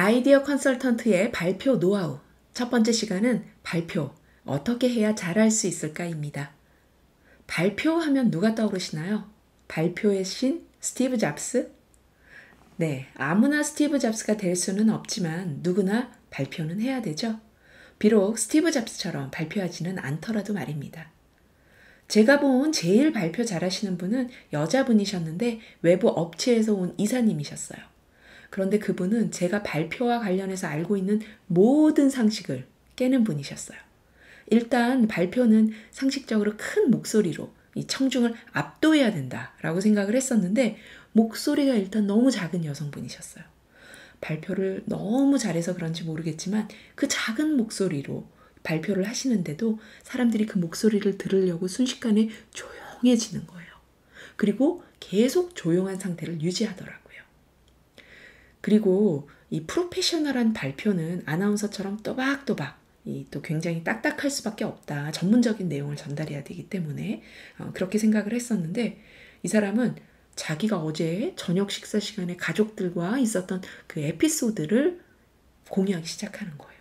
아이디어 컨설턴트의 발표 노하우. 첫 번째 시간은 발표. 어떻게 해야 잘할 수 있을까입니다. 발표하면 누가 떠오르시나요? 발표의 신 스티브 잡스? 네, 아무나 스티브 잡스가 될 수는 없지만 누구나 발표는 해야 되죠. 비록 스티브 잡스처럼 발표하지는 않더라도 말입니다. 제가 본 제일 발표 잘하시는 분은 여자분이셨는데 외부 업체에서 온 이사님이셨어요. 그런데 그분은 제가 발표와 관련해서 알고 있는 모든 상식을 깨는 분이셨어요. 일단 발표는 상식적으로 큰 목소리로 이 청중을 압도해야 된다라고 생각을 했었는데 목소리가 일단 너무 작은 여성분이셨어요. 발표를 너무 잘해서 그런지 모르겠지만 그 작은 목소리로 발표를 하시는데도 사람들이 그 목소리를 들으려고 순식간에 조용해지는 거예요. 그리고 계속 조용한 상태를 유지하더라고요. 그리고 이 프로페셔널한 발표는 아나운서처럼 또박또박 또 굉장히 딱딱할 수밖에 없다. 전문적인 내용을 전달해야 되기 때문에 그렇게 생각을 했었는데 이 사람은 자기가 어제 저녁 식사 시간에 가족들과 있었던 그 에피소드를 공유하기 시작하는 거예요.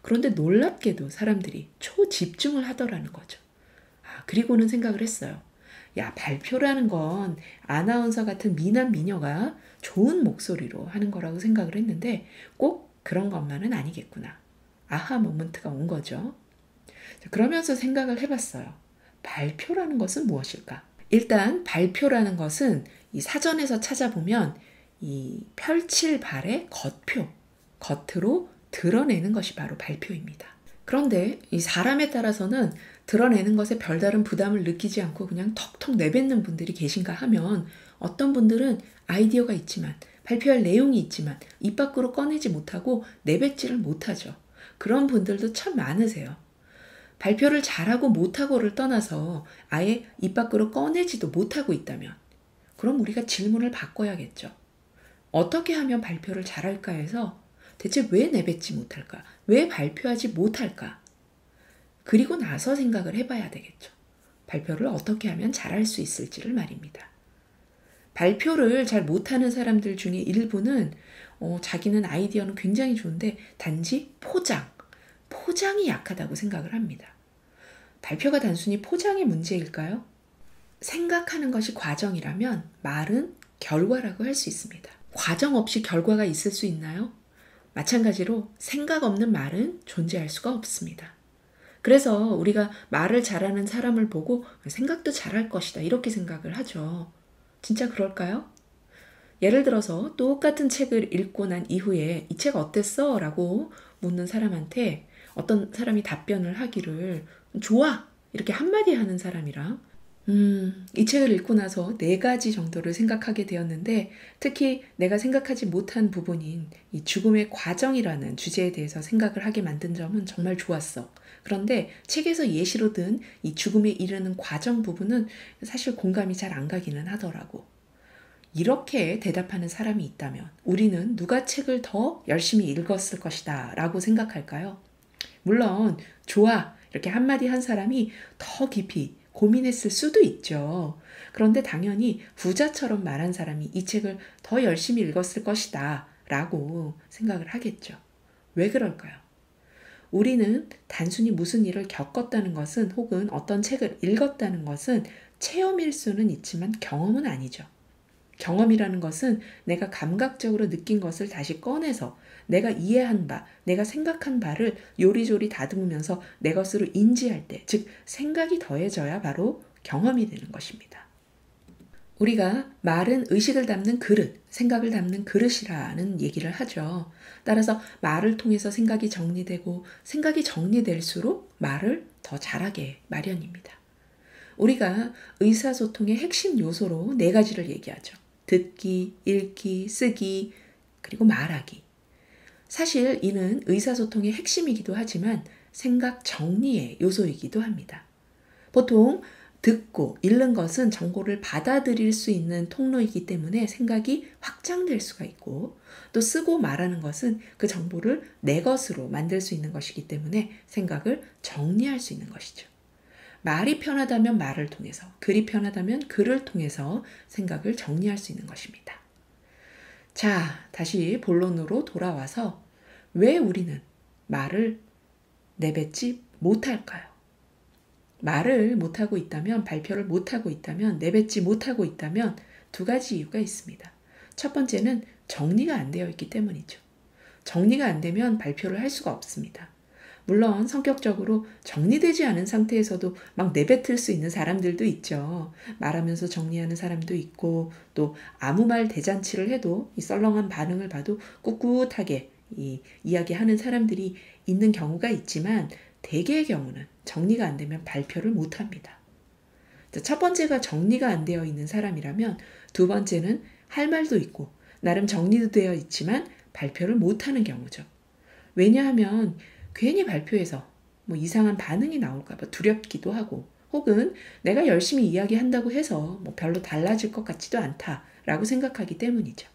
그런데 놀랍게도 사람들이 초집중을 하더라는 거죠. 그리고는 생각을 했어요. 야, 발표라는 건 아나운서 같은 미남 미녀가 좋은 목소리로 하는 거라고 생각을 했는데 꼭 그런 것만은 아니겠구나. 아하 모먼트가 온 거죠. 그러면서 생각을 해봤어요. 발표라는 것은 무엇일까? 일단 발표라는 것은 이 사전에서 찾아보면 이 펼칠 발의 겉표, 겉으로 드러내는 것이 바로 발표입니다. 그런데 이 사람에 따라서는 드러내는 것에 별다른 부담을 느끼지 않고 그냥 턱턱 내뱉는 분들이 계신가 하면 어떤 분들은 아이디어가 있지만 발표할 내용이 있지만 입 밖으로 꺼내지 못하고 내뱉지를 못하죠. 그런 분들도 참 많으세요. 발표를 잘하고 못하고를 떠나서 아예 입 밖으로 꺼내지도 못하고 있다면 그럼 우리가 질문을 바꿔야겠죠. 어떻게 하면 발표를 잘할까 해서 대체 왜 내뱉지 못할까? 왜 발표하지 못할까? 그리고 나서 생각을 해봐야 되겠죠. 발표를 어떻게 하면 잘할 수 있을지를 말입니다. 발표를 잘 못하는 사람들 중에 일부는 자기는 아이디어는 굉장히 좋은데 단지 포장이 약하다고 생각을 합니다. 발표가 단순히 포장의 문제일까요? 생각하는 것이 과정이라면 말은 결과라고 할 수 있습니다. 과정 없이 결과가 있을 수 있나요? 마찬가지로 생각 없는 말은 존재할 수가 없습니다. 그래서 우리가 말을 잘하는 사람을 보고 생각도 잘할 것이다 이렇게 생각을 하죠. 진짜 그럴까요? 예를 들어서 똑같은 책을 읽고 난 이후에 이 책 어땠어? 라고 묻는 사람한테 어떤 사람이 답변을 하기를 좋아! 이렇게 한마디 하는 사람이랑 이 책을 읽고 나서 4가지 정도를 생각하게 되었는데 특히 내가 생각하지 못한 부분인 이 죽음의 과정이라는 주제에 대해서 생각을 하게 만든 점은 정말 좋았어. 그런데 책에서 예시로 든 이 죽음에 이르는 과정 부분은 사실 공감이 잘 안 가기는 하더라고. 이렇게 대답하는 사람이 있다면 우리는 누가 책을 더 열심히 읽었을 것이다 라고 생각할까요? 물론 좋아 이렇게 한마디 한 사람이 더 깊이 고민했을 수도 있죠. 그런데 당연히 부자처럼 말한 사람이 이 책을 더 열심히 읽었을 것이다 라고 생각을 하겠죠. 왜 그럴까요? 우리는 단순히 무슨 일을 겪었다는 것은 혹은 어떤 책을 읽었다는 것은 체험일 수는 있지만 경험은 아니죠. 경험이라는 것은 내가 감각적으로 느낀 것을 다시 꺼내서 내가 이해한 바, 내가 생각한 바를 요리조리 다듬으면서 내 것으로 인지할 때, 즉 생각이 더해져야 바로 경험이 되는 것입니다. 우리가 말은 의식을 담는 그릇, 생각을 담는 그릇이라는 얘기를 하죠. 따라서 말을 통해서 생각이 정리되고 생각이 정리될수록 말을 더 잘하게 마련입니다. 우리가 의사소통의 핵심 요소로 4가지를 얘기하죠. 듣기, 읽기, 쓰기, 그리고 말하기. 사실 이는 의사소통의 핵심이기도 하지만 생각 정리의 요소이기도 합니다. 보통 듣고 읽는 것은 정보를 받아들일 수 있는 통로이기 때문에 생각이 확장될 수가 있고 또 쓰고 말하는 것은 그 정보를 내 것으로 만들 수 있는 것이기 때문에 생각을 정리할 수 있는 것이죠. 말이 편하다면 말을 통해서, 글이 편하다면 글을 통해서 생각을 정리할 수 있는 것입니다. 자, 다시 본론으로 돌아와서 왜 우리는 말을 내뱉지 못할까요? 말을 못하고 있다면, 발표를 못하고 있다면, 내뱉지 못하고 있다면 두 가지 이유가 있습니다. 첫 번째는 정리가 안 되어 있기 때문이죠. 정리가 안 되면 발표를 할 수가 없습니다. 물론 성격적으로 정리되지 않은 상태에서도 막 내뱉을 수 있는 사람들도 있죠. 말하면서 정리하는 사람도 있고, 또 아무 말 대잔치를 해도 이 썰렁한 반응을 봐도 꿋꿋하게 이야기하는 사람들이 있는 경우가 있지만, 대개의 경우는 정리가 안 되면 발표를 못 합니다. 첫 번째가 정리가 안 되어 있는 사람이라면, 두 번째는 할 말도 있고 나름 정리도 되어 있지만 발표를 못 하는 경우죠. 왜냐하면 괜히 발표해서 뭐 이상한 반응이 나올까 봐 두렵기도 하고, 혹은 내가 열심히 이야기한다고 해서 뭐 별로 달라질 것 같지도 않다라고 생각하기 때문이죠.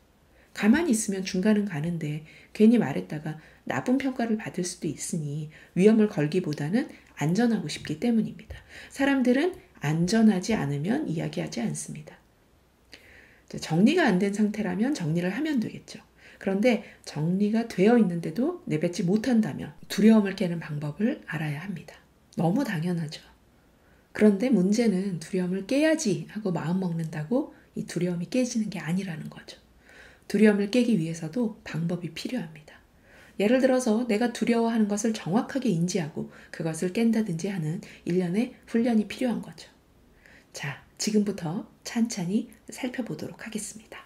가만히 있으면 중간은 가는데 괜히 말했다가 나쁜 평가를 받을 수도 있으니 위험을 걸기보다는 안전하고 싶기 때문입니다. 사람들은 안전하지 않으면 이야기하지 않습니다. 정리가 안 된 상태라면 정리를 하면 되겠죠. 그런데 정리가 되어 있는데도 내뱉지 못한다면 두려움을 깨는 방법을 알아야 합니다. 너무 당연하죠. 그런데 문제는 두려움을 깨야지 하고 마음 먹는다고 이 두려움이 깨지는 게 아니라는 거죠. 두려움을 깨기 위해서도 방법이 필요합니다. 예를 들어서 내가 두려워하는 것을 정확하게 인지하고 그것을 깬다든지 하는 일련의 훈련이 필요한 거죠. 자, 지금부터 찬찬히 살펴보도록 하겠습니다.